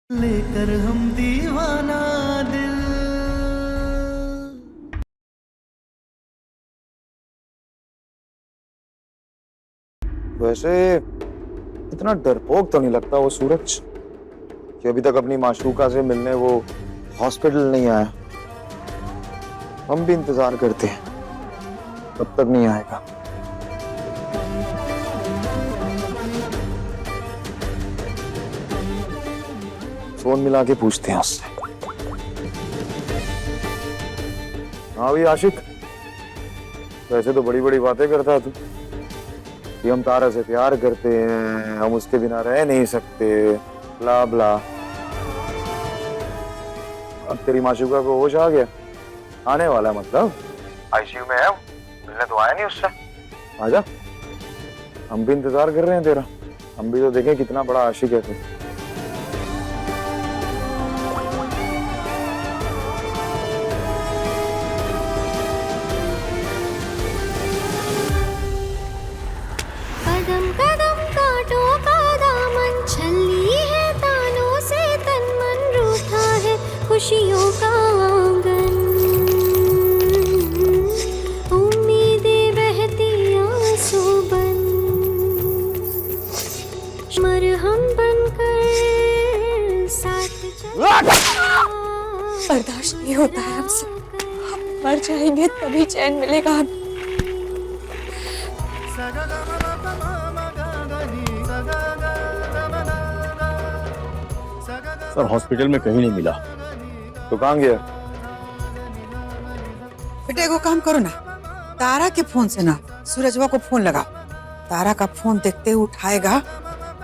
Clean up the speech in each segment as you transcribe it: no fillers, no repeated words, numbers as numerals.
लेकर हम दीवाना दिल। वैसे इतना डरपोक तो नहीं लगता वो सूरज कि अभी तक अपनी माशूका से मिलने वो हॉस्पिटल नहीं आया। हम भी इंतजार करते हैं, कब तक नहीं आएगा। फोन मिला के पूछते हैं उससे। हाँ भाई आशिक, वैसे तो बड़ी बड़ी बातें करता है तू कि हम तारा से प्यार करते हैं, हम उसके बिना रह नहीं सकते, ब्ला ब्ला। अब तेरी माशूका को होश आ गया, आने वाला मतलब आईसीयू में है, मिलने तो आया नहीं उससे। आजा, हम भी इंतजार कर रहे हैं तेरा, हम भी तो देखें कितना बड़ा आशिक है तू। कदम कदम कांटों का दामन, छली है तानों से तन मन रूठा है खुशियों का आंगन। उम्मीदें बहती आंसू बन, मरहम बनकर साथ बर्दाश्त नहीं होता है हमसे, हम मर जाएंगे तभी चैन मिलेगा हमें। सर हॉस्पिटल में कहीं नहीं मिला। तो कहाँ गया? बेटे को काम करो ना, तारा के फोन से ना सूरजवा को फोन लगाओ। तारा का फोन देखते ही उठाएगा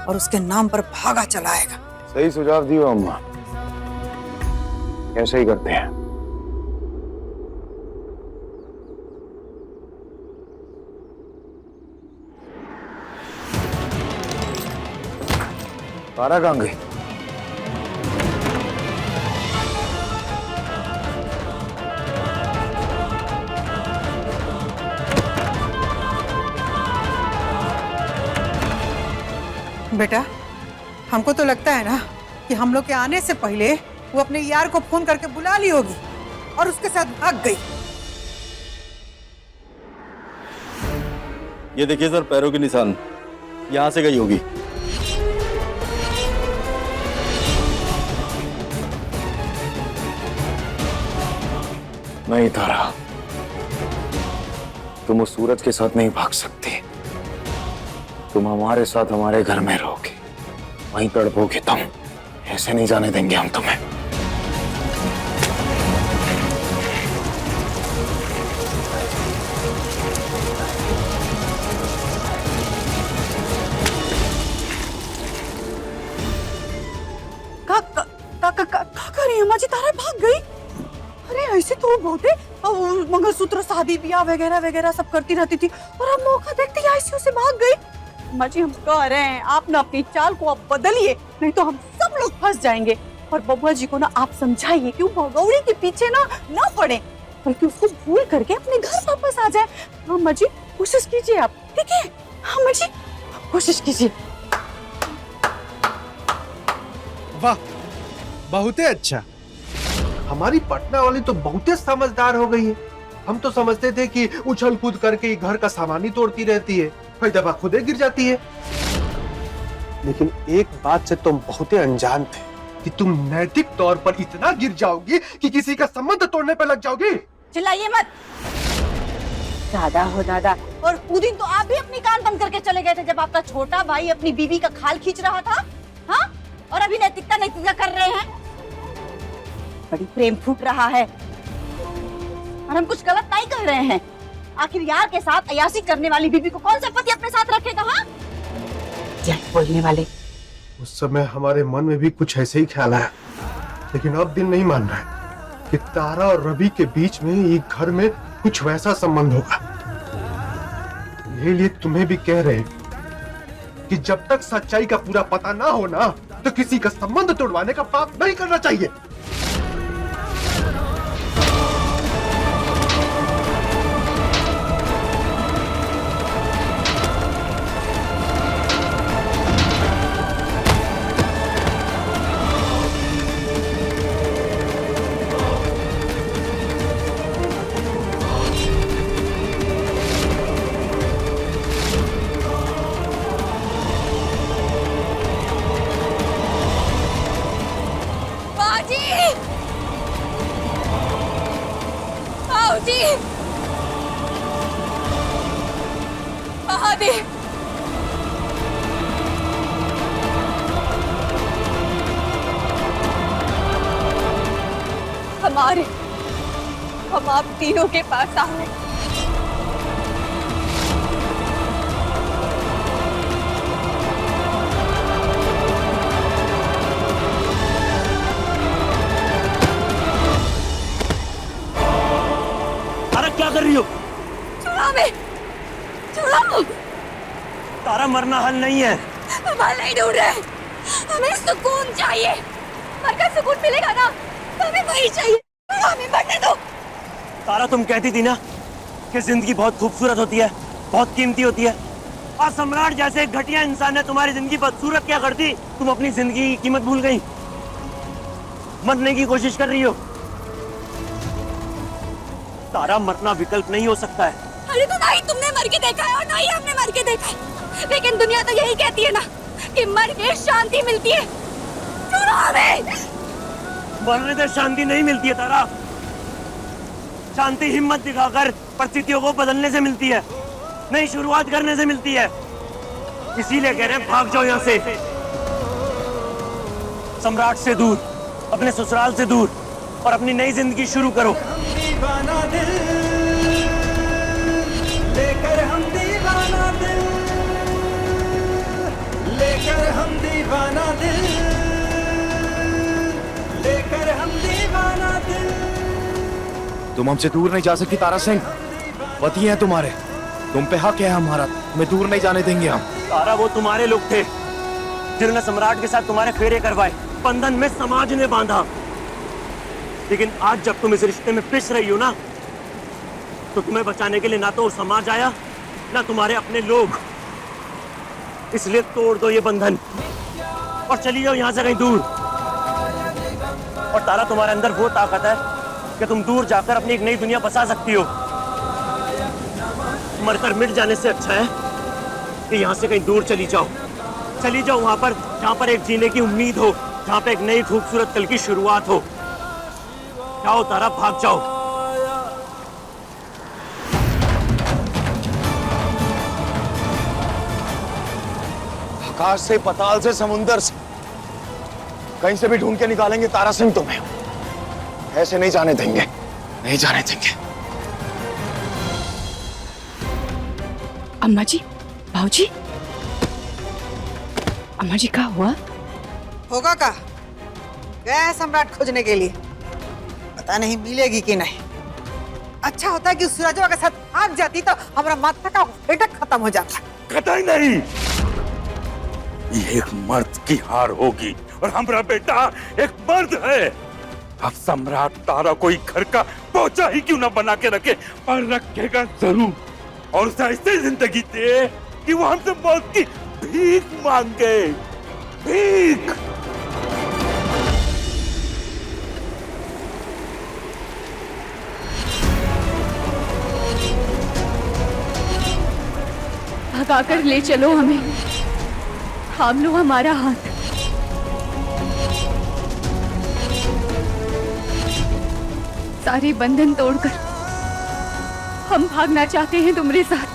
और उसके नाम पर भागा चलाएगा। सही सुझाव दियो अम्मा, ऐसे ही करते हैं। तारा कहाँ गई? बेटा हमको तो लगता है ना कि हम लोग के आने से पहले वो अपने यार को फोन करके बुला ली होगी और उसके साथ भाग गई। ये देखिए सर, पैरों के निशान यहाँ से गई होगी। नहीं तारा, तुम उस सूरज के साथ नहीं भाग सकती। तुम हमारे साथ हमारे घर में रहोगे, वहीं तड़पोगे तुम। ऐसे नहीं जाने देंगे हम तुम्हें। का कर रही है अम्मा जी? तारा भाग गई? अरे ऐसे तो वो बहुत मंगलसूत्र शादी ब्याह वगैरह वगैरह सब करती रहती थी और अब मौका देखते ही आईसीयू से भाग गई। अम्मा जी हम कह रहे हैं आप ना अपनी चाल को आप बदलिए, नहीं तो हम सब लोग फंस जाएंगे। और बबुआ जी को ना आप समझाइए कि वो भगौड़ी के पीछे ना पड़े, बल्कि उसको भूल करके अपने घर वापस आ जाए। अम्मा जी कोशिश कीजिए आप, ठीक है? अम्मा जी कोशिश कीजिए। वाह, बहुत ही अच्छा। हमारी पटना वाली तो बहुत ही समझदार हो गई है। हम तो समझते थे कि उछल कूद करके घर का सामान ही तोड़ती रहती है, कई दफा खुद ही गिर जाती है। लेकिन एक बात से तुम बहुत ही अनजान थे कि तुम नैतिक तौर पर इतना गिर जाओगी कि किसी का संबंध तोड़ने पर लग जाओगी। चिल्लाइए मत, दादा हो दादा। और उस दिन तो आप भी अपनी कान बंद करके चले गए थे जब आपका छोटा भाई अपनी बीवी का खाल खींच रहा था। हाँ, और अभी नैतिकता नैतिकता कर रहे हैं। बड़ी प्रेम फूट रहा है और हम कुछ गलत नहीं कह रहे हैं। आखिर यार के साथ अयासी करने वाली बीबी को कौन सा पति अपने साथ रखेगा? हाँ, बोलने वाले। उस समय हमारे मन में भी कुछ ऐसे ही ख्याल आया, लेकिन अब दिल नहीं मान रहा है कि तारा और रवि के बीच में एक घर में कुछ वैसा संबंध होगा। ये लिए तुम्हें भी कह रहे कि जब तक सच्चाई का पूरा पता ना हो ना, तो किसी का संबंध तोड़वाने का पाप नहीं करना चाहिए। बाबूजी, महादेव, हम आप तीनों के पास आए। तारा क्या कर रही हो? छुड़ाओ, तारा मरना हल नहीं है। हम हल नहीं ढूंढ रहे, हमें सुकून चाहिए। मर कर सुकून मिलेगा ना, तो हमें वही चाहिए। हमें मरने दो। तारा, तुम कहती थी ना कि जिंदगी बहुत खूबसूरत होती है, बहुत कीमती होती है। और सम्राट जैसे एक घटिया इंसान ने तुम्हारी जिंदगी बदसूरत क्या कर दी? तुम अपनी जिंदगी की कीमत भूल गई, मरने की कोशिश कर रही हो। तारा, मरना विकल्प नहीं हो सकता है। अरे तो ना ही तुमने मर के देखा है और ना ही हमने मर के देखा है, लेकिन दुनिया तो यही कहती है ना कि मर के शांति मिलती है। छोड़ो हमें। मरने से शांति नहीं मिलती है तारा। शांति हिम्मत दिखाकर परिस्थितियों को बदलने से मिलती है, नई शुरुआत करने से मिलती है। इसीलिए कह रहे हैं, भाग जाओ यहाँ से, सम्राट से दूर, अपने ससुराल से दूर, और अपनी नई जिंदगी शुरू करो। दीवाना दिल लेकर हम दीवाना दिल, लेकर हम दीवाना दिल, लेकर हम दीवाना दिल। तुम हमसे दूर नहीं जा सकती तारा सिंह, पति हैं तुम्हारे, तुम पे हक है हमारा, तुम्हें दूर नहीं जाने देंगे हम। तारा, वो तुम्हारे लोग थे जिन्होंने सम्राट के साथ तुम्हारे फेरे करवाए, बंधन में समाज ने बांधा। लेकिन आज जब तुम इस रिश्ते में पिस रही हो ना, तो तुम्हें बचाने के लिए ना तो वो समाज आया, ना तुम्हारे अपने लोग। इसलिए तोड़ दो ये बंधन और चली जाओ यहाँ से कहीं दूर। और तारा, तुम्हारे अंदर वो ताकत है कि तुम दूर जाकर अपनी एक नई दुनिया बसा सकती हो। मरकर मिट जाने से अच्छा है कि यहाँ से कहीं दूर चली जाओ। चली जाओ वहां पर जहाँ पर एक जीने की उम्मीद हो, जहाँ पे एक नई खूबसूरत कल की शुरुआत हो। जाओ तारा, भाग जाओ। आकाश से, पताल से, समुंदर से, कहीं से भी ढूंढ के निकालेंगे तारा सिंह तुम्हें। ऐसे नहीं जाने देंगे, नहीं जाने देंगे। अम्मा जी, भाऊजी, अम्मा जी, क्या हुआ? होगा का गया है सम्राट खोजने के लिए, पता नहीं मिलेगी कि नहीं। अच्छा होता है कि सूरजवा के साथ भाग जाती तो हमारा माथा का बेटा खत्म हो जाता। कतई नहीं, ये एक मर्द की हार होगी और हमारा बेटा एक मर्द है। अब सम्राट तारा कोई घर का पोछा ही क्यों ना बना के रखे, और रखेगा जरूर। और उसे ऐसी जिंदगी दे कि वो हमसे मौत की भीख मांगे, भीख। भगाकर ले चलो हमें, थाम लो हमारा हाथ। सारे बंधन तोड़कर हम भागना चाहते हैं तुम्हारे साथ।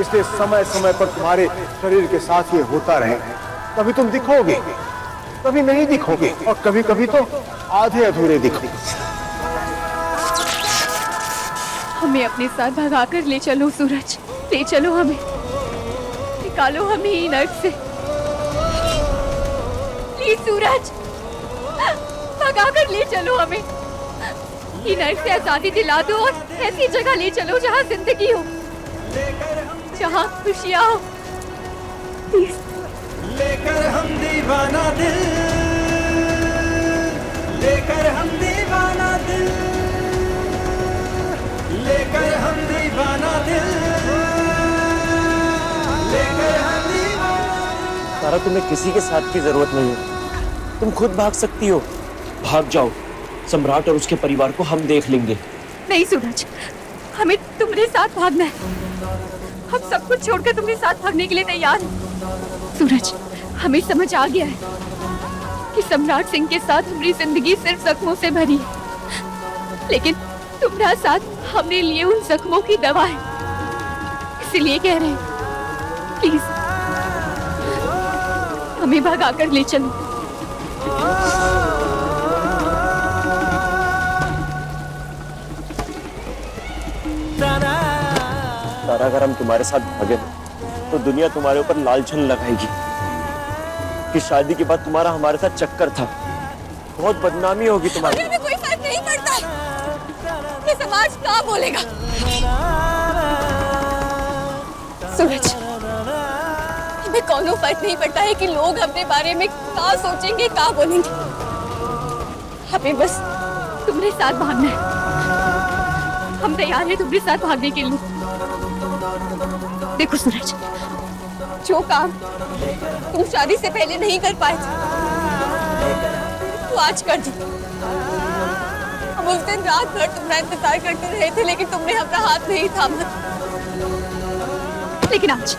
इसलिए समय समय पर तुम्हारे शरीर के साथ ये होता रहे। कभी तुम दिखोगे, कभी नहीं दिखोगे, और कभी कभी तो आधे अधूरे दिखोगे। हमें अपने साथ भगाकर ले चलो सूरज, ले चलो हमें, निकालो हमें इन नर्क से। प्लीज सूरज, भगाकर ले चलो हमें, इन नर्क से आजादी दिला दो और ऐसी जगह ले चलो जहाँ जिंदगी हो, जहाँ खुशियाँ हो। प्लीज। लेकर हम दीवाना दिल, लेकर हम दीवाना दिल, लेकर हम दीवाना दिल, लेकर हम दीवाना। तारा, तुम्हें किसी के साथ की जरूरत नहीं है, तुम खुद भाग सकती हो। भाग जाओ, सम्राट और उसके परिवार को हम देख लेंगे। नहीं सूरज, हमें तुम्हारे साथ भागना है। हम सब कुछ छोड़कर तुम्हारे साथ भागने के लिए तैयार हैं। सूरज, हमें समझ आ गया है कि सम्राट सिंह के साथ हमारी जिंदगी सिर्फ जख्मों से भरी है, लेकिन तुम्हारा साथ हमने लिए उन जख्मों की दवा है। इसलिए कह रहे हैं, प्लीज हमें भगाकर ले चलो। तारा, अगर हम तुम्हारे साथ भागे तो दुनिया तुम्हारे ऊपर लालछन लगाएगी कि शादी के बाद तुम्हारा हमारे साथ चक्कर था। बहुत बदनामी होगी तुम्हारी। हमें कोई फर्क नहीं पड़ता कि समाज क्या बोलेगा। सूरज, हमें कोनो फर्क नहीं पड़ता है कि लोग अपने बारे में क्या सोचेंगे, क्या बोलेंगे। हमें बस तुम्हारे साथ भागना है। हम तैयार हैं तुम्हारे साथ भागने के लिए। देखो सूरज, जो काम तुम शादी से पहले नहीं कर पाए थे, वो आज कर दो। हम उस दिन रात भर तुम्हारा इंतजार करते रहे थे, लेकिन तुमने अपना हाथ नहीं थामा। लेकिन आज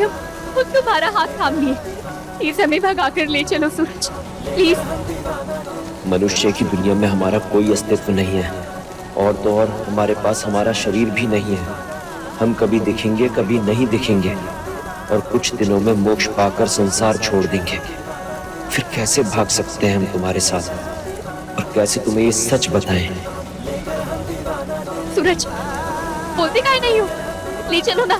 हम खुद तुम्हारा हाथ थाम लिए। प्लीज हमें भगाकर ले चलो सूरज, प्लीज। मनुष्य की दुनिया में हमारा कोई अस्तित्व नहीं है, और तो और हमारे पास हमारा शरीर भी नहीं है। हम कभी दिखेंगे, कभी नहीं दिखेंगे, और कुछ दिनों में मोक्ष पाकर संसार छोड़ देंगे। फिर कैसे भाग सकते हैं हम तुम्हारे साथ, और कैसे तुम्हें ये सच बताएं? सूरज, बोलते काहे नहीं हो? ले चलो ना,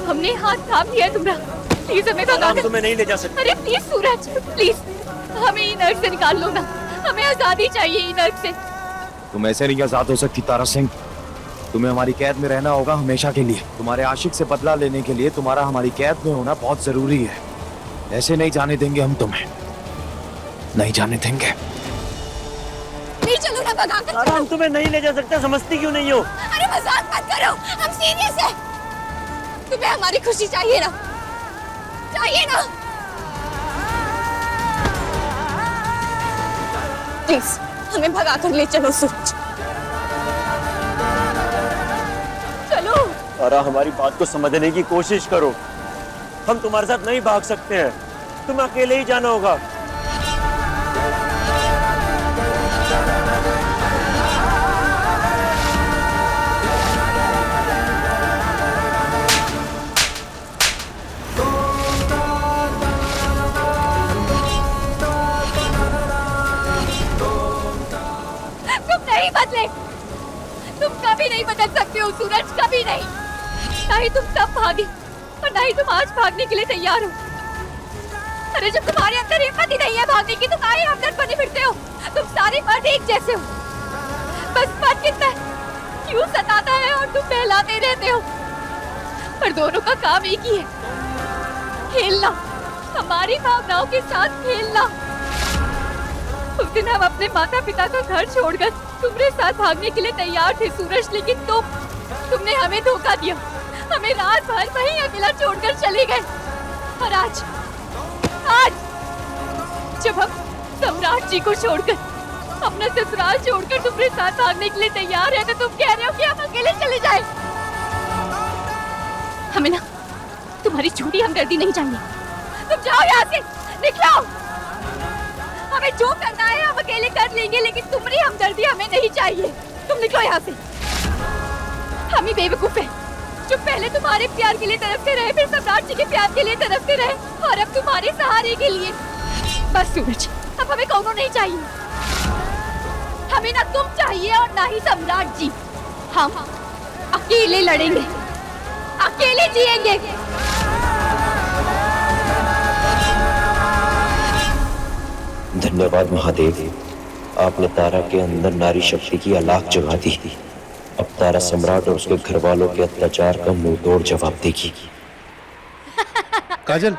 हमने हाथ थाम लिया तुम्हारा। प्लीज हमें भगा हम तुम्हें नहीं ले जा सकते। अरे प्लीज सूरज, प्लीज हमें इन नर्क से निकाल लो ना। हमें आजादी चाहिए इन नर्क से। तुम ऐसे नहीं आजाद हो सकती तारा सिंह। तुम्हें हमारी कैद में रहना होगा हमेशा के लिए। तुम्हारे आशिक से बदला लेने के लिए तुम्हारा हमारी कैद में होना बहुत जरूरी है। ऐसे नहीं जाने देंगे हम तुम्हें, नहीं जाने देंगे। नहीं चलो ना, भगाकर तारा, हम तुम्हें नहीं ले जा सकते। समझती क्यों नहीं हो? अरे मजाक मत करो, हम सीरियस है। तुम्हें हमारी खुशी चाहिए ना, चाहिए ना। प्लीज हमें भगाकर ले चलो सूरज, चलो। तारा, हमारी बात को समझने की कोशिश करो। हम तुम्हारे साथ नहीं भाग सकते हैं, तुम्हें अकेले ही जाना होगा। नहीं बदले, तुम कभी नहीं बदल सकते हो सूरज, कभी नहीं। ना ही तुम तब भागे और ना ही तुम आज भागने के लिए तैयार हो। अरे जब तुम्हारे अंदर हिम्मत ही नहीं है भागने की, तो काहे हमदर्द बने फिरते हो? तुम सारे मर्द एक जैसे हो। बस मर्द कितना है, क्यों सताता है और तुम बहलाते रहते हो? पर दोनों का काम एक ही है, खेलना, हमारी भावनाओं के साथ खेलना। उस दिन हम अपने माता पिता का घर छोड़कर तुम्हारे साथ भागने के लिए तैयार थे सूरज, लेकिन तुमने हमें धोखा दिया। हमें रात भर वहीं अकेला छोड़कर चले गए। और आज जब हम सम्राट जी को छोड़कर, अपना ससुराल छोड़कर तुम्हारे साथ भागने के लिए तैयार है, तो तुम कह रहे हो कि हम अकेले चले जाएं। हमें ना तुम्हारी झूठी हमदर्दी नहीं चाहिए। तुम जाओ यहाँ से, निकलो। हमें जो करना है हम अकेले कर लेंगे, लेकिन तुम्हारी हमदर्दी हमें नहीं चाहिए। तुम निकलो यहाँ से। हम ही बेवकूफ हैं, जो पहले तुम्हारे प्यार के लिए तरसते रहे, फिर सम्राट जी के प्यार के लिए तरसते रहे, और अब तुम्हारे सहारे के लिए। बस सूरज, अब हमें कौनो नहीं चाहिए। हमें ना तुम चाहिए और ना ही सम्राट जी। हम अकेले लड़ेंगे, अकेले जिएंगे। धन्यवाद महादेव, आपने तारा के अंदर नारी शक्ति की अलाख जगा दी। अब तारा सम्राट और उसके घर वालों के अत्याचार का मुंह तोड़ जवाब देगी। काजल,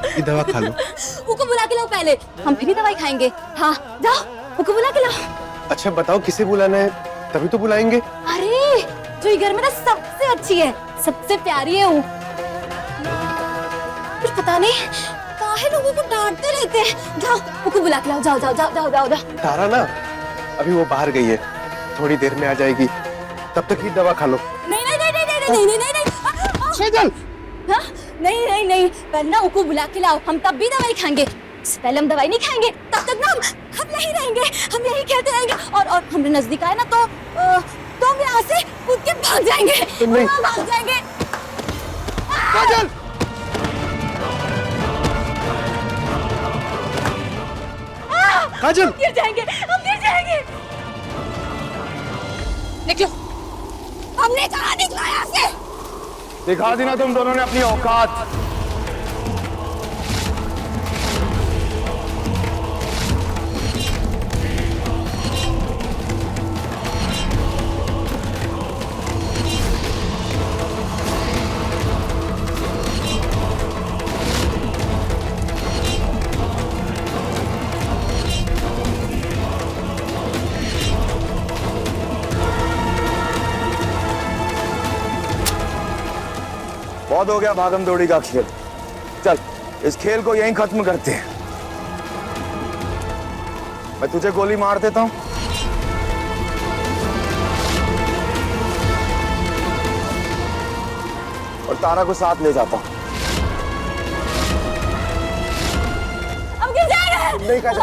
ये दवा खा लो। उनको बुला के लाओ पहले, हम फिर ही दवाई खाएंगे। हाँ जाओ, उनको बुला के लाओ। अच्छा बताओ किसे बुलाना है, तभी तो बुलाएंगे। अरे जो ये घर में ना सबसे अच्छी है, सबसे प्यारी है वो। कुछ पता नहीं काहे लोगों को डांटते रहते हैं? जाओ उनको बुला के लाओ, जाओ जाओ जाओ जाओ जाओ जाओ। तारा ना अभी वो बाहर गई है, थोड़ी देर में आ जाएगी, तब तक ही दवा खा लो। नहीं नहीं नहीं नहीं नहीं नहीं नहीं नहीं सेजल, हाँ? नहीं नहीं नहीं, पहले ना उनको बुला के लाओ, हम तब भी दवाई खाएंगे। इससे पहले हम दवाई नहीं खाएंगे, तब तक ना हम यहीं रहेंगे, हम यहीं खेलते रहेंगे, और हमने नजदीक आए ना तो हम यहाँ से कूद के भाग जाएंगे, भाग जाएंगे। काजल, काजल, हम गिर जाएंगे, हम गिर जाएंगे। निकलो, हमने कहा निकलो यहाँ से। दिखा दी ना तुम दोनों ने अपनी औकात। बहुत हो गया भागम दौड़ी का खेल, चल इस खेल को यहीं खत्म करते हैं। मैं तुझे गोली मार देता हूं, और तारा को साथ ले जाता हूं। हम गिर जाएंगे। नहीं काजल,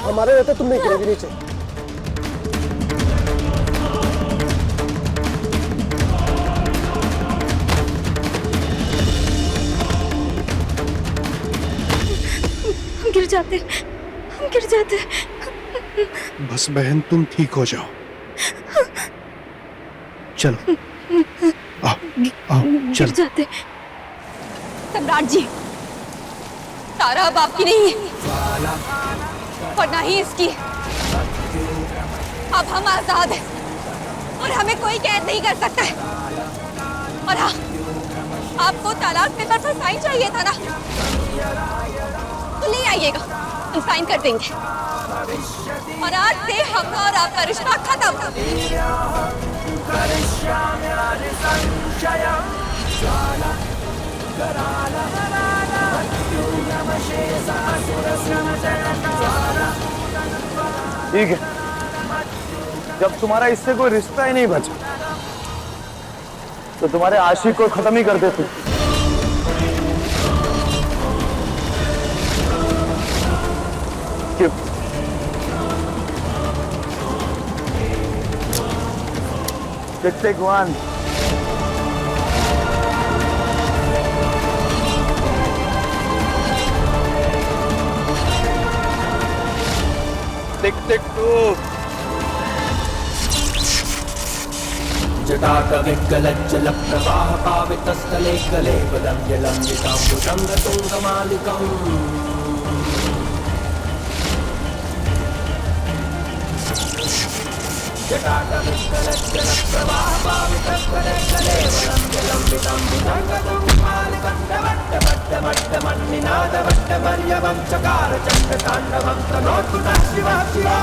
हमारे रहते तुम नहीं गिरोगी नीचे। गिर जाते, हम गिर जाते। बस बहन तुम ठीक हो जाओ, चलो आओ आओ गिर चलो। जाते। सम्राट जी, तारा अब आपकी नहीं है और ना ही इसकी। अब हम आजाद हैं और हमें कोई कैद नहीं कर सकता है। और हाँ, आपको तलाक पेपर पर साइन चाहिए था ना, तो ले आइएगा, हम साइन कर देंगे। और आज से हम और आपका रिश्ता खत्म। ठीक है, जब तुम्हारा इससे कोई रिश्ता ही नहीं बचा तो तुम्हारे आशिक को खत्म ही कर देते। Take one. Take two. जटाटविगलज्जलप्रवाह पावितस्थले गले बलम्ब्यलम्बिताम्बुजङ्गतुङ्गमालिकम् जटाटविगलज्जलप्रवाह पावितस्थले गले बलम्ब्यलम्बिताम्बुजङ्गतुङ्गमालिकम् डमट्टमट्टमट्टमन्निनादवट्टमर्यवं चकार चण्डताण्डवं तनोतु नः शिवः शिवा।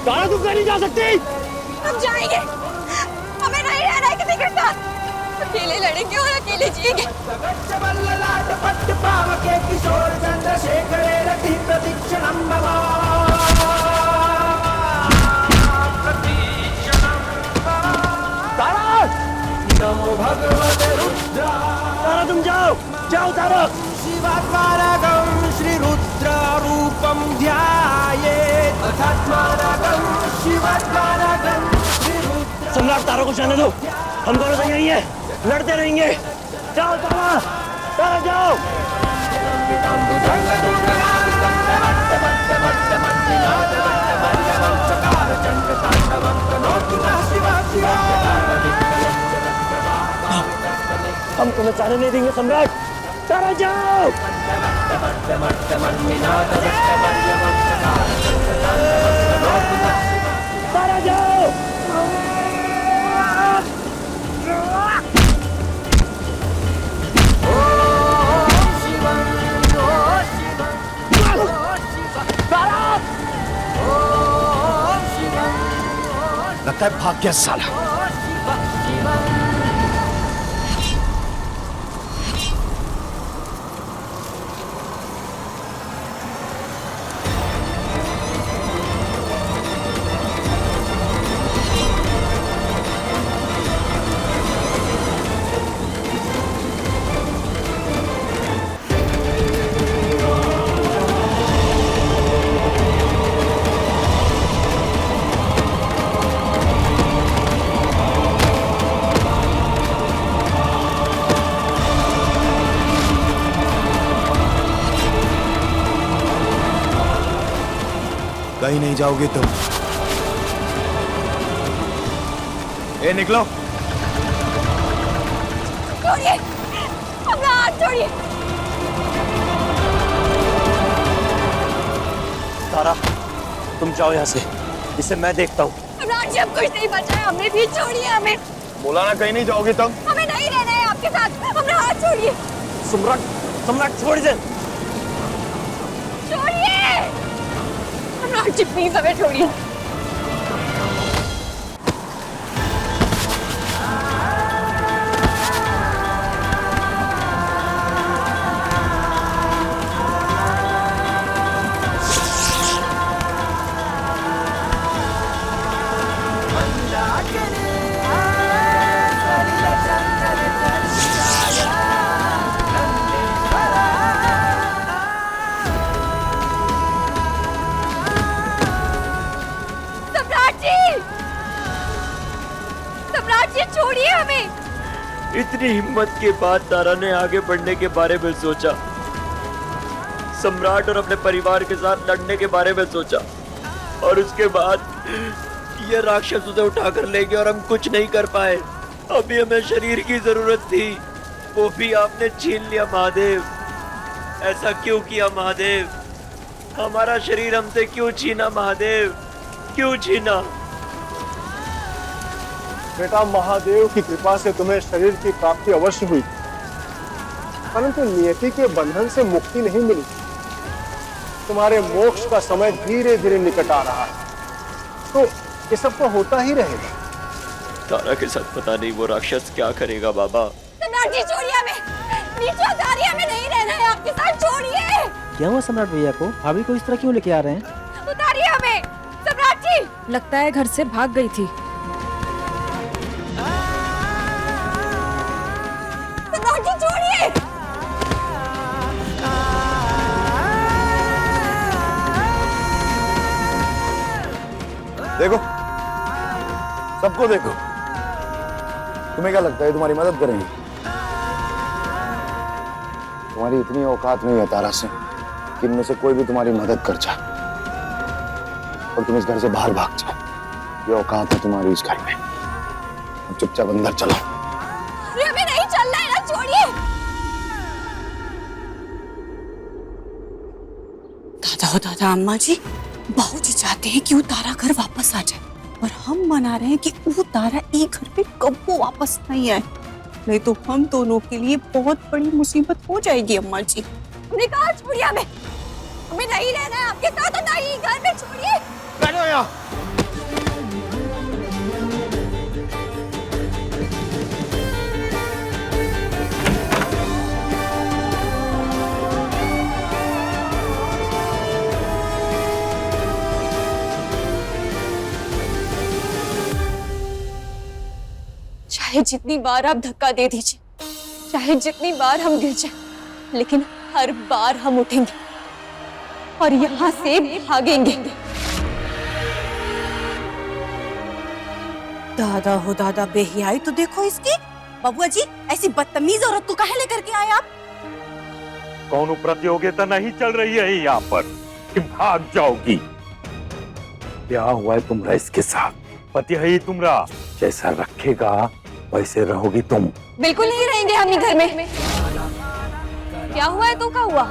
तारा तुम कहीं नहीं जा सकती। हम जाएंगे, हमें नहीं रहना है किसी के साथ। अकेले लड़ेंगे और अकेले जिएंगे। तारा तुम जाओ, जाओ तारा। शिवात्मानकं श्रीरुद्रारूपं ध्यायेत् अथात्मानकं शिवात्मानकं श्रीरुद्र। सम्राट, तारा को जाने दो, हम दोनों तो यहीं हैं, लड़ते रहेंगे। जाओ तारा, तारा जाओ। हम तुम्हें जाने नहीं देंगे सम्राट, तारा जाओ। तारा जाओ। लगता है भाग गया साला। कहीं नहीं जाओगे तुम। ए निकलो। छोड़िए, अपना हाथ छोड़िए। तारा, तुम जाओ यहाँ से, इसे मैं देखता हूँ। सम्राट जी, अब कुछ नहीं बचा है, हमें भी छोड़िए। हमें बोला ना कहीं नहीं जाओगे तुम। हमें नहीं रहना है आपके साथ, अपना हाथ छोड़िए। सम्राट, सम्राट छोड़ दे। छोड़िए सम्राट जी, प्लीज हमें छोड़िए। छोड़िए हमें। इतनी हिम्मत के बाद तारा ने आगे बढ़ने के बारे में सोचा, सम्राट और अपने परिवार के साथ लड़ने के बारे में सोचा, और उसके बाद ये राक्षस उसे उठाकर ले गए और हम कुछ नहीं कर पाए। अभी हमें शरीर की जरूरत थी, वो भी आपने छीन लिया महादेव। ऐसा क्यों किया महादेव? हमारा शरीर हमसे क्यों छीना महादेव, क्यों छीना? बेटा, महादेव की कृपा से तुम्हें शरीर की प्राप्ति अवश्य हुई, परंतु नियति के बंधन से मुक्ति नहीं मिली। तुम्हारे मोक्ष का समय धीरे धीरे निकट आ रहा है, तो ये सब तो होता ही रहेगा। तारा के साथ पता नहीं वो राक्षस क्या करेगा बाबा। सम्राट जी छोड़िए हमें, नीचे उतारिए, हमें नहीं रहना है आपके साथ, छोड़िए। क्या हुआ सम्राट भैया को? भाभी को इस तरह क्यों लेके आ रहे हैं? उतारिए हमें सम्राट जी। लगता है घर से भाग गई थी। सम्राट जी छोड़िए। देखो, सबको देखो। तुम्हें क्या लगता है तुम्हारी मदद करेंगे? तुम्हारी इतनी औकात नहीं है तारा से कि इनमें से कोई भी तुम्हारी मदद कर जाए और तुम इस घर से बाहर भाग जाओ। ये औकात है तुम्हारी इस घर में। अब चुपचाप अंदर चलो। अरे हमें नहीं चलना है ना, छोड़िए। दादा हो दादा, अम्मा जी, बाबूजी चाहते हैं कि वो तारा घर वापस आ जाए, और हम मना रहे हैं कि वो तारा एक घर पे कब वो वापस नहीं आए, नहीं तो हम दोनों के लिए बहुत बड़ी मुसीबत हो जाएगी। अम्मा जी, हमने कहा छोड़िए हमें, हमें नहीं रहना है आपके साथ, और नहीं घर में, छोड़िए। बैठो यहाँ। चाहे जितनी बार आप धक्का दे दीजिए, चाहे जितनी बार हम गिर जाएं, लेकिन हर बार हम उठेंगे और यहाँ से भागेंगे। दादा हो दादा, बेहियाई तो देखो इसकी। बबुआ जी, ऐसी बदतमीज औरत को काहे लेकर के आए आप? कौन प्रतियोगिता नहीं चल रही है यहाँ पर कि भाग जाओगी? क्या हुआ है तुम्हारा इसके साथ? पति है ही तुम्हारा, जैसा रखेगा वैसे रहोगी तुम। बिल्कुल नहीं रहेंगे हम ही घर में। क्या हुआ है तो क्या हुआ?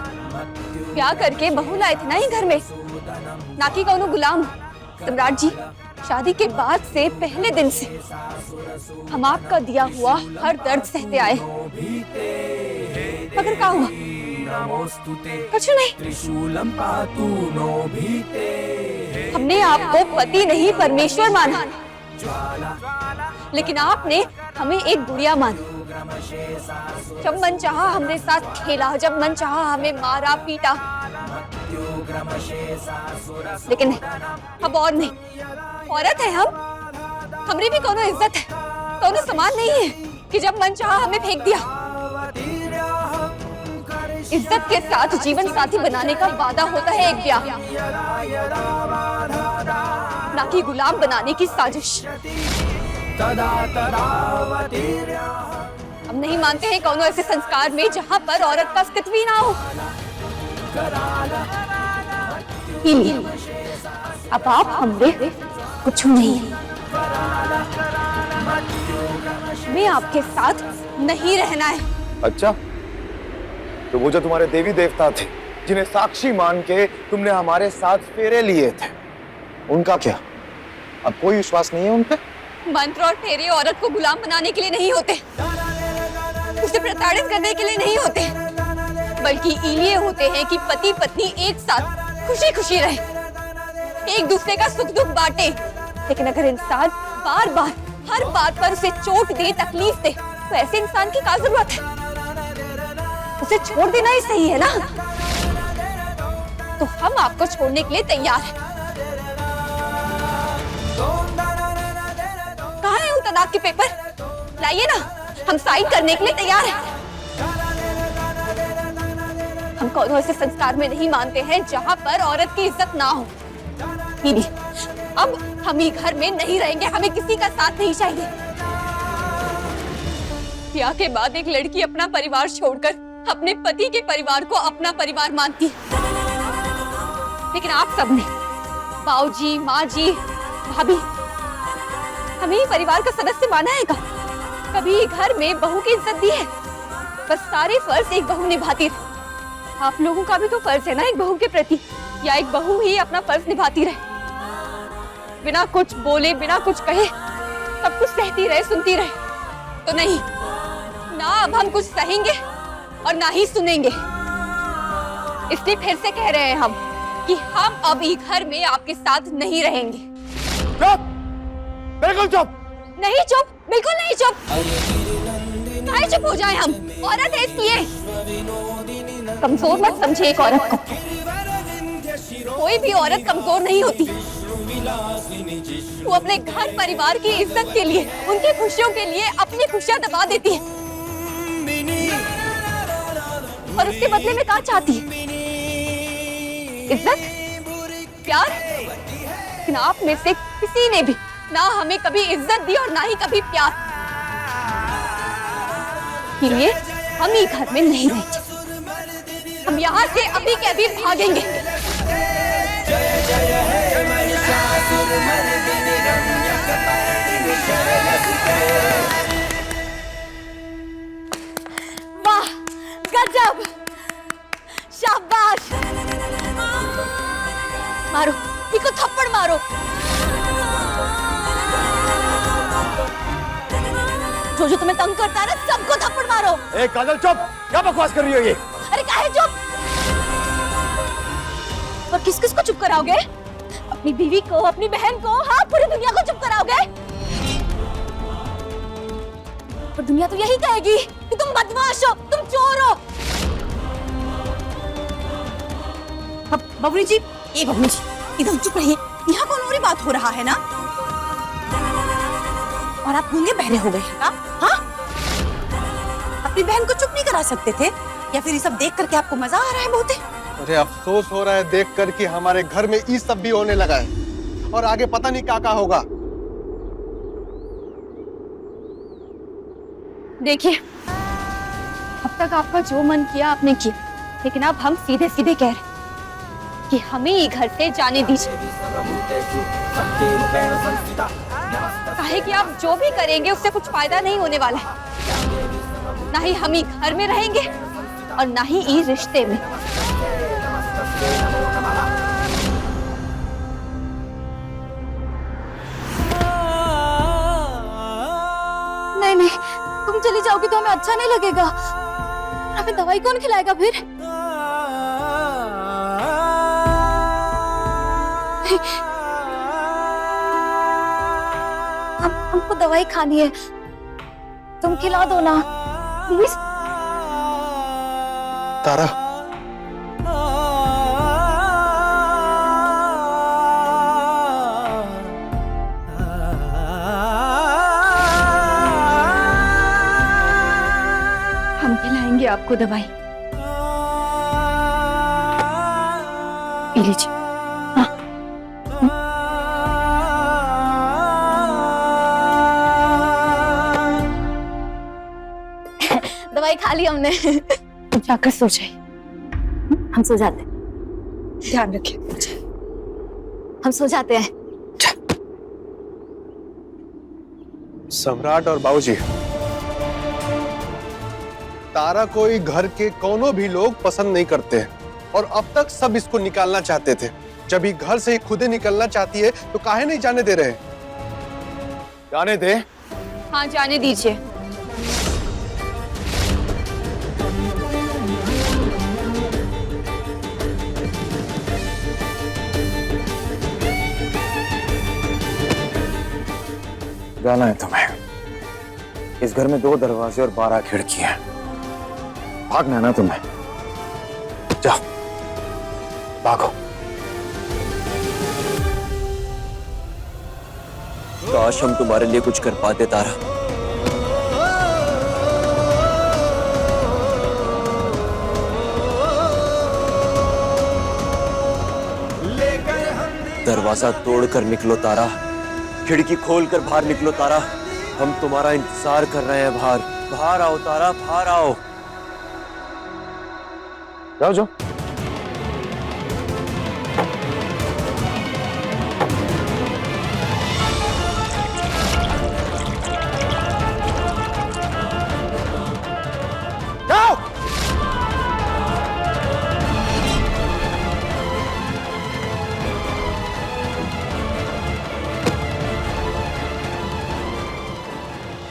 क्या करके बहू लाए थे ना ही घर में, ना कि कौनो गुलाम। सम्राट जी, शादी के बाद से पहले दिन से हम आपका दिया हुआ हर दर्द सहते आए, मगर क्या हुआ? कुछ नहीं। हमने आपको पति नहीं परमेश्वर माना, लेकिन आपने हमें एक गुड़िया माना। जब मन चाहा हमरे साथ खेला, जब मन चाहा हमें मारा पीटा, लेकिन नहीं, अब और नहीं। औरत है हम, हमरी भी कोनो इज्जत है, कोनो सम्मान नहीं है कि जब मन चाहा हमें फेंक दिया। इज्जत के साथ जीवन साथी बनाने का वादा होता है एक ब्याह, ना कि गुलाम बनाने की साजिश। हम नहीं मानते हैं कोनो ऐसे संस्कार में जहां पर औरत का अस्तित्व ही ना हो। अब आप हमरे कुछ नहीं, मैं आपके साथ नहीं रहना है। अच्छा, तो वो जो तुम्हारे देवी देवता थे जिन्हें साक्षी मान के तुमने हमारे साथ फेरे लिए थे, उनका क्या? अब कोई विश्वास नहीं है उन पे? मंत्र और फेरे औरत को गुलाम बनाने के लिए नहीं होते, उसे प्रताड़ित करने के लिए नहीं होते, बल्कि इलिए होते हैं कि पति पत्नी एक साथ खुशी खुशी रहे, एक दूसरे का सुख दुख बांटे। लेकिन अगर इंसान बार बार हर बात पर उसे चोट दे, तकलीफ दे, तो ऐसे इंसान की क्या जरूरत है? उसे छोड़ देना ही सही है ना? तो हम आपको छोड़ने के लिए तैयार हैं। कहाँ है वो तलाक के पेपर? लाइए ना, हम साइन करने के लिए तैयार हैं। हम कौन ऐसे संस्कार में नहीं मानते हैं जहां पर औरत की इज्जत ना हो। नहीं, अब हम ही घर में नहीं रहेंगे, हमें किसी का साथ नहीं चाहिए। ब्याह के बाद एक लड़की अपना परिवार छोड़कर अपने पति के परिवार को अपना परिवार मानती है, लेकिन आप सबने बाऊजी, माँ जी, भाभी, हमें ही परिवार का सदस्य माना है क्या? कभी घर में बहू की इज्जत दी है? बस सारे फर्ज एक बहू निभाती रहे। आप लोगों का भी तो फर्ज है ना एक बहू के प्रति, या एक बहू ही अपना फर्ज निभाती रहे, बिना कुछ बोले, बिना कुछ कहे, सब कुछ सहती रहे, सुनती रहे? तो नहीं ना, अब हम कुछ सहेंगे और ना ही सुनेंगे। इसलिए फिर से कह रहे हैं हम कि हम अब इस घर में आपके साथ नहीं रहेंगे। चुप, बिल्कुल चुप। नहीं चुप, बिल्कुल नहीं चुप। काहे चुप हो जाए हम? औरत है इसलिए। कमजोर मत समझे एक औरत को, कोई भी औरत कमजोर नहीं होती। वो अपने घर परिवार की इज्जत के लिए, उनकी खुशियों के लिए अपनी खुशियां दबा देती है, और उसके बदले में क्या चाहती है? इज्जत, प्यार। लेकिन आप में से किसी ने भी ना हमें कभी इज्जत दी और ना ही कभी प्यार। इसलिए हम ही घर में नहीं रहेंगे, हम यहाँ से अभी के अभी भागेंगे। जय जय हे महिषासुरमर्दिनी रम्यकपर्दिनी शैलसुते। वाह, गजब, शाबाश। मारो, इसको थप्पड़ मारो। जो जो तुम्हें तंग करता है ना, सबको थप्पड़ मारो। ए काजल, चुप! क्या बकवास कर रही हो ये? अरे काहे चुप? और किस किस को चुप कराओगे? अपनी बीवी को, अपनी बहन को, हाँ, पूरी दुनिया को चुप कराओगे? और दुनिया तो यही कहेगी कि तुम बदमाश हो, तुम चोर हो। बबली जी, ये बबली जी, एकदम चुप रहिए। यहाँ कौन और बात हो रहा है ना? और आप गूंगे बहरे हो गए हैं क्या? हाँ? अपनी बहन को चुप नहीं करा सकते थे? या फिर ये सब देख करके आपको मजा आ रहा है बहुत? अरे अफसोस हो रहा है देख कर कि हमारे घर में ये सब भी होने लगा है, और आगे पता नहीं क्या होगा। देखिए, अब तक आपका जो मन किया आपने किया, लेकिन अब हम सीधे सीधे कह रहे हैं कि हमें ये घर से जाने दीजिए। काहे कि आप जो भी करेंगे उससे कुछ फायदा नहीं होने वाला है। ना ही हम ही घर में रहेंगे और ना ही इस रिश्ते में। नहीं नहीं, तुम चली जाओगी तो हमें अच्छा नहीं लगेगा। हमें दवाई कौन खिलाएगा फिर? हमको दवाई खानी है, तुम खिला दो ना प्लीज। तारा, हम खिलाएंगे आपको दवाई, पी लीजिए। दवाई खा ली हमने। जाकर सो जाइए। हम सो जाते हैं, ध्यान रखिए। हम सो जाते हैं। सम्राट और बाबूजी, तारा कोई घर के कोनो भी लोग पसंद नहीं करते हैं और अब तक सब इसको निकालना चाहते थे। जब ये घर से खुद ही निकलना चाहती है तो काहे नहीं जाने दे रहे? जाने दे। हाँ जाने दीजिए। जाना है तुम्हें। इस घर में 2 दरवाजे और 12 खिड़की हैं। भागना है ना तुम्हें? जाओ, भागो। काश हम तुम्हारे लिए कुछ कर पाते तारा। दरवाजा तोड़कर निकलो तारा, खिड़की खोलकर बाहर निकलो तारा। हम तुम्हारा इंतजार कर रहे हैं बाहर। बाहर आओ तारा, बाहर आओ। जाओ जाओ। जाओ।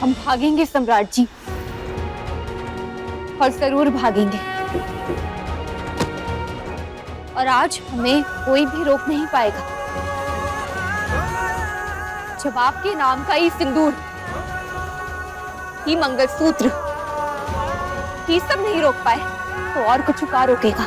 हम भागेंगे सम्राट जी, और जरूर भागेंगे। और आज हमें कोई भी रोक नहीं पाएगा। जब आपके नाम का ये सिंदूर, ये मंगलसूत्र, ये सब नहीं रोक पाए तो और कुछ का रोकेगा?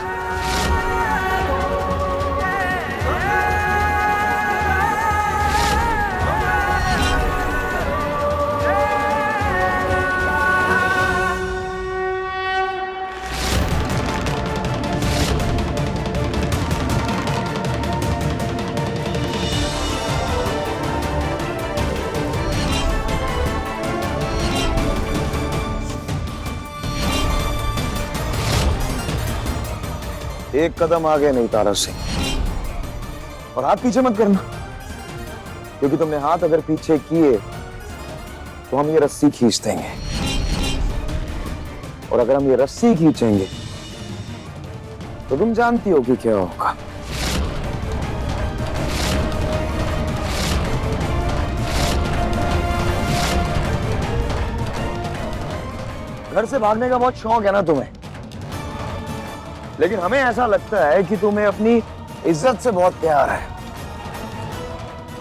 एक कदम आगे नहीं तारा सिंह, और हाथ पीछे मत करना, क्योंकि तुमने हाथ अगर पीछे किए तो हम ये रस्सी खींच देंगे, और अगर हम ये रस्सी खींचेंगे तो तुम जानती हो कि क्या होगा। घर से भागने का बहुत शौक है ना तुम्हें, लेकिन हमें ऐसा लगता है कि तुम्हें अपनी इज्जत से बहुत प्यार है,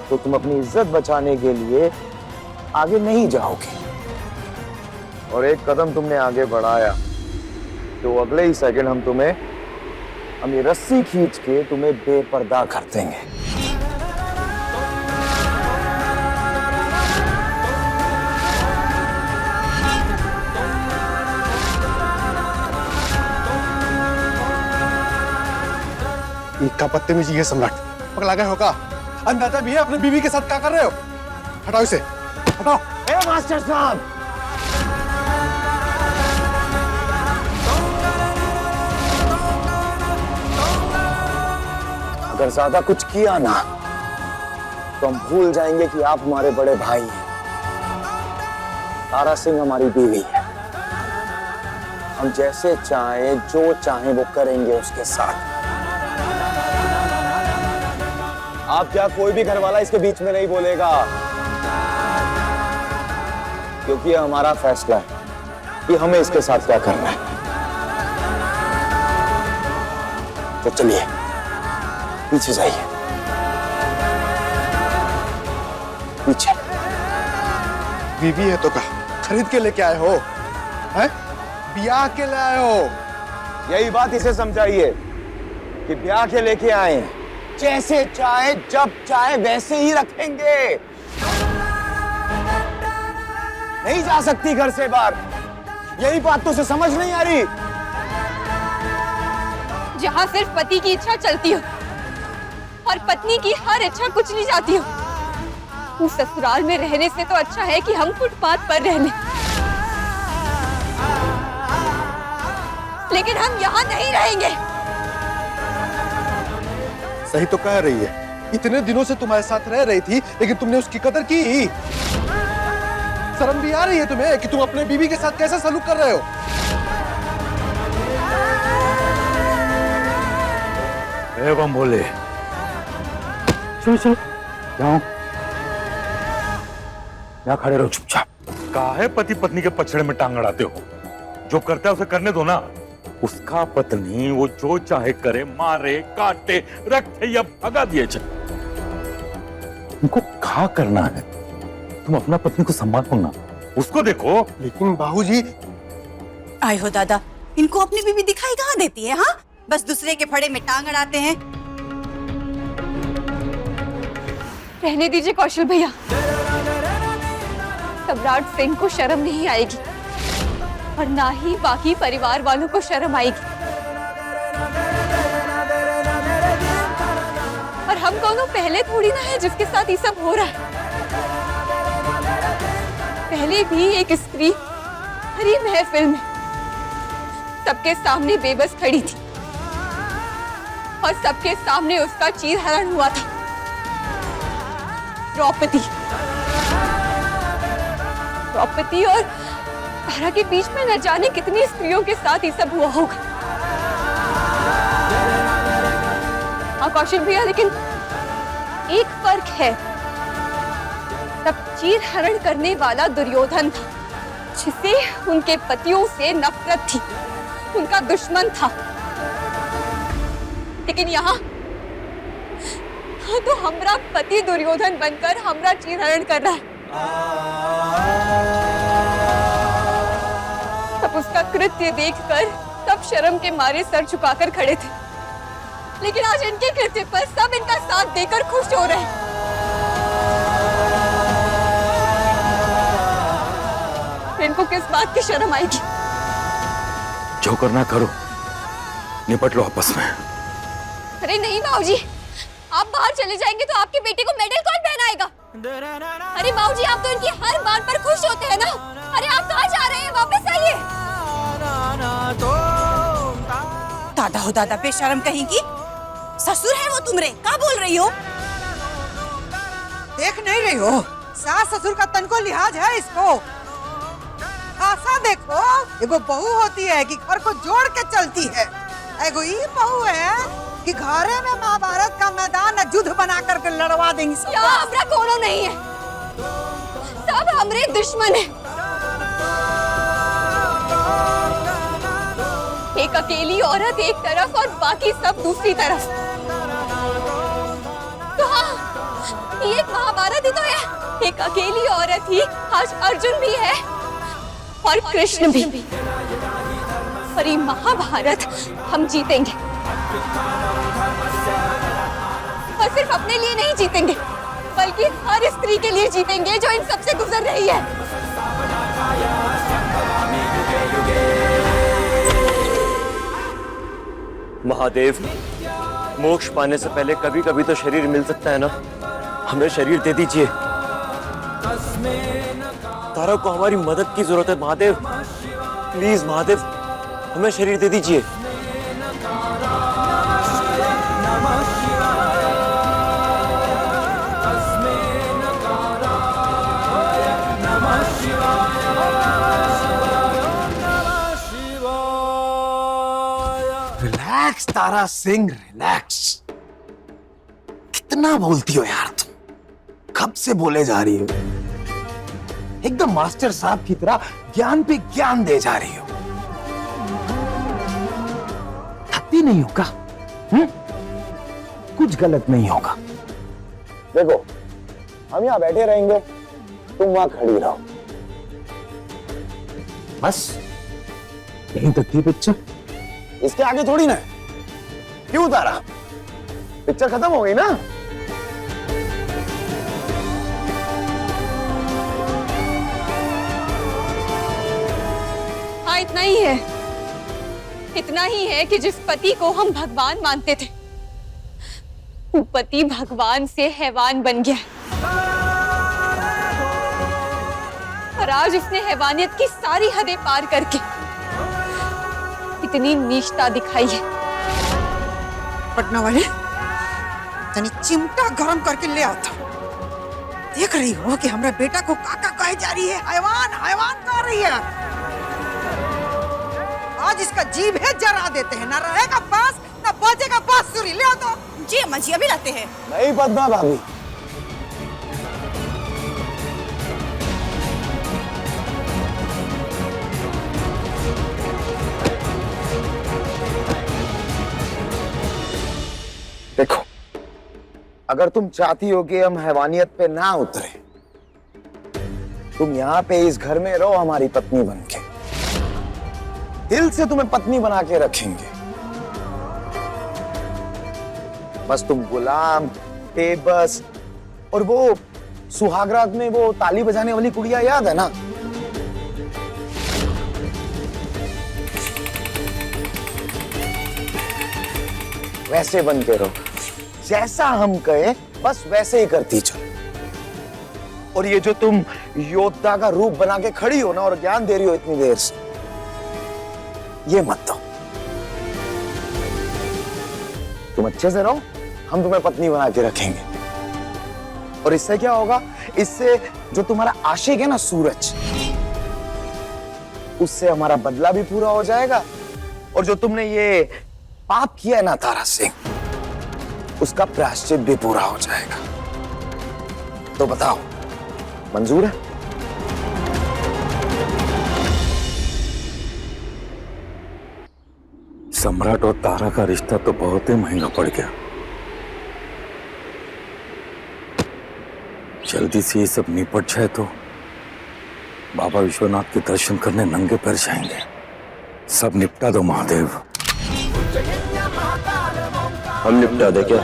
तो तुम अपनी इज्जत बचाने के लिए आगे नहीं जाओगे। और एक कदम तुमने आगे बढ़ाया तो अगले ही सेकंड हम ये रस्सी खींच के तुम्हें बेपर्दा कर देंगे। क्या बदतमीजी है सम्राट, पगला गए हो का? अंदाजा भी है अपने बीवी के साथ क्या कर रहे हो? हटाओ इसे, हटाओ। ए मास्टर साहब, अगर ज्यादा कुछ किया ना तो हम भूल जाएंगे कि आप हमारे बड़े भाई हैं। तारा सिंह हमारी बीवी है, हम जैसे चाहें जो चाहें वो करेंगे उसके साथ। आप क्या, कोई भी घर वाला इसके बीच में नहीं बोलेगा, क्योंकि ये हमारा फैसला है कि हमें इसके साथ क्या करना है। तो चलिए पीछे जाइए, पीछे। बीवी है तो का खरीद के लेके आए हो, हैं? ब्याह के ले आए हो। यही बात इसे समझाइए कि ब्याह के लेके आए हैं, जैसे चाहे जब चाहे वैसे ही रखेंगे। नहीं जा सकती घर से बाहर, यही बात तो उसे समझ नहीं आ रही। जहाँ सिर्फ पति की इच्छा चलती हो और पत्नी की हर इच्छा कुचली जाती हो, उस ससुराल में रहने से तो अच्छा है कि हम फुटपाथ पर रह लें। लेकिन हम यहाँ नहीं रहेंगे। सही तो कह रही है, इतने दिनों से तुम्हारे साथ रह रही थी, लेकिन तुमने उसकी कदर की। शर्म भी आ रही है तुम्हें कि तुम अपने बीवी के साथ कैसे सलूक कर रहे हो। एवं बोले, चलो चलो जाओ, यहाँ खड़े रहो चुपचाप। काहे पति पत्नी के पछड़े में टांग अड़ाते हो? जो करता है उसे करने दो ना। उसका पत्नी वो जो चाहे करे, मारे काटे रखे या भगा दिए चले। तुमको क्या करना है? तुम अपना पत्नी को संभालो ना, उसको देखो। लेकिन बाबूजी। आए हो दादा, इनको अपनी बीवी दिखाई कहाँ देती है? हाँ, बस दूसरे के फड़े में टांग अड़ाते हैं। रहने दीजिए कौशल भैया, सम्राट सिंह को शर्म नहीं आएगी और ना ही बाकी परिवार वालों को शर्म आएगी। और हम दोनों पहले थोड़ी ना है जिसके साथ ये सब हो रहा है। पहले भी एक स्त्री हरी महफिल में सबके सामने बेबस खड़ी थी और सबके सामने उसका चीरहरण हुआ था। द्रौपदी और तारा के बीच में न जाने कितनी स्त्रियों के साथ ये सब हुआ होगा। हाँ कौशल भैया, लेकिन एक फर्क है, तब चीरहरण करने वाला दुर्योधन था, जिसे उनके पतियों से नफरत थी, उनका दुश्मन था। लेकिन यहाँ तो हमरा पति दुर्योधन बनकर हमरा चीरहरण कर रहा है। तब उसका कृत्य देखकर सब शर्म के मारे सर झुकाकर खड़े थे, लेकिन आज इनके कृत्य पर सब इनका साथ देकर खुश हो रहे हैं। इनको किस बात की शर्म आएगी? जो करना करो, निपट लो आपस में। अरे नहीं माऊजी, आप बाहर चले जाएंगे तो आपकी बेटी को मेडल कौन पहनाएगा? अरे माऊजी, आप तो इनकी हर बात पर खुश होते हैं ना। अरे आप कहाँ जा रहे हैं? वापस आइए। दादा हो दादा, बेशर्म कहीं की। ससुर है वो तुम्हारे, क्या बोल रही हो? देख नहीं रही हो? सास ससुर का तन को लिहाज है इसको। आशा देखो, एगो बहू होती है कि घर को जोड़ के चलती है, एगो ये बहू है कि घरे में महाभारत का मैदान युद्ध बना करके लड़वा देंगी। हमरा कोनो नहीं है, सब हमरे दुश्मन है। एक अकेली औरत एक तरफ और बाकी सब दूसरी तरफ। तो हाँ, ये एक महाभारत ही तो है। एक अकेली औरत ही आज अर्जुन भी है और कृष्ण भी। और ये महाभारत हम जीतेंगे, और सिर्फ अपने लिए नहीं जीतेंगे, बल्कि हर स्त्री के लिए जीतेंगे जो इन सबसे गुजर रही है। महादेव, मोक्ष पाने से पहले कभी कभी तो शरीर मिल सकता है ना, हमें शरीर दे दीजिए। तारा को हमारी मदद की जरूरत है महादेव, प्लीज महादेव, हमें शरीर दे दीजिए। Relax Tara Singh, relax. कितना बोलती हो यार तुम, कब से बोले जा रही हो? एकदम मास्टर साहब की तरह ज्ञान पे ज्ञान दे जा रही हो। थकती नहीं होगा? कुछ गलत नहीं होगा। देखो, हम यहाँ बैठे रहेंगे, तुम वहां खड़ी रहो। बस यही तक थी पिक्चर, इसके आगे थोड़ी ना है। क्यों उतारा? पिक्चर खत्म हो गई ना। हाँ, इतना ही है। इतना ही है कि जिस पति को हम भगवान मानते थे, वो पति भगवान से हैवान बन गया है। और आज उसने हैवानियत की सारी हदें पार करके इतनी नीचता दिखाई है। पटना वाले तनी चिमटा गरम करके ले आता। देख रही हो कि हमारा बेटा को काका कहे जा रही है, हैवान हैवान कह रही है। आज इसका जीभ है जरा देते हैं, ना रहेगा पास ना बजेगा बांसुरी। ले आओ जी अम्मा जी, अभी लाते हैं। नहीं पद्मा भाभी, देखो अगर तुम चाहती हो कि हम हैवानियत पे ना उतरे, तुम यहाँ पे इस घर में रहो हमारी पत्नी बनके। दिल से तुम्हें पत्नी बना के रखेंगे। बस तुम गुलाम, बेबस, और वो सुहागरात में वो ताली बजाने वाली कुड़िया याद है ना? वैसे बन के रहो, जैसा हम कहे बस वैसे ही करती चलो। और ये जो तुम योद्धा का रूप बना के खड़ी हो ना और ज्ञान दे रही हो इतनी देर से, ये मत दो। तुम अच्छे से रहो, हम तुम्हें पत्नी बना के रखेंगे। और इससे क्या होगा? इससे जो तुम्हारा आशिक है ना सूरज, उससे हमारा बदला भी पूरा हो जाएगा। और जो तुमने ये पाप किया है ना तारा सिंह, उसका प्रायश्चित भी पूरा हो जाएगा। तो बताओ, मंजूर है? सम्राट और तारा का रिश्ता तो बहुत ही महंगा पड़ गया। जल्दी से ये सब निपट जाए तो बाबा विश्वनाथ के दर्शन करने नंगे पैर जाएंगे। सब निपटा दो महादेव। हम निपटा दे क्या?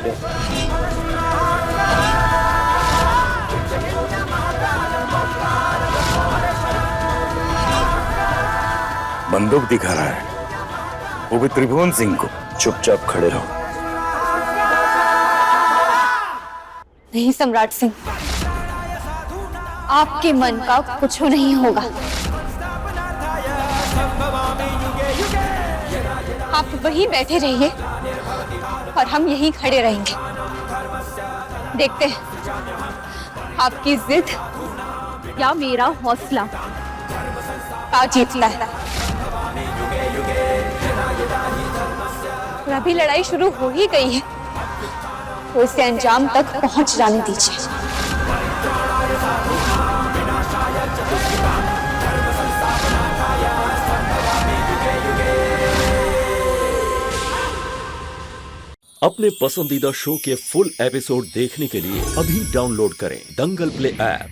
बंदूक दिखा रहा है, वो भी त्रिभुवन सिंह को। चुपचाप खड़े रहो। नहीं सम्राट सिंह, आपके मन का कुछ नहीं होगा। आप वहीं बैठे रहिए और हम यहीं खड़े रहेंगे। देखते हैं आपकी जिद या मेरा हौसला का जीतता है। और अभी लड़ाई शुरू हो ही गई है, तो इसे अंजाम तक पहुंच जाने दीजिए। अपने पसंदीदा शो के फुल एपिसोड देखने के लिए अभी डाउनलोड करें दंगल प्ले ऐप।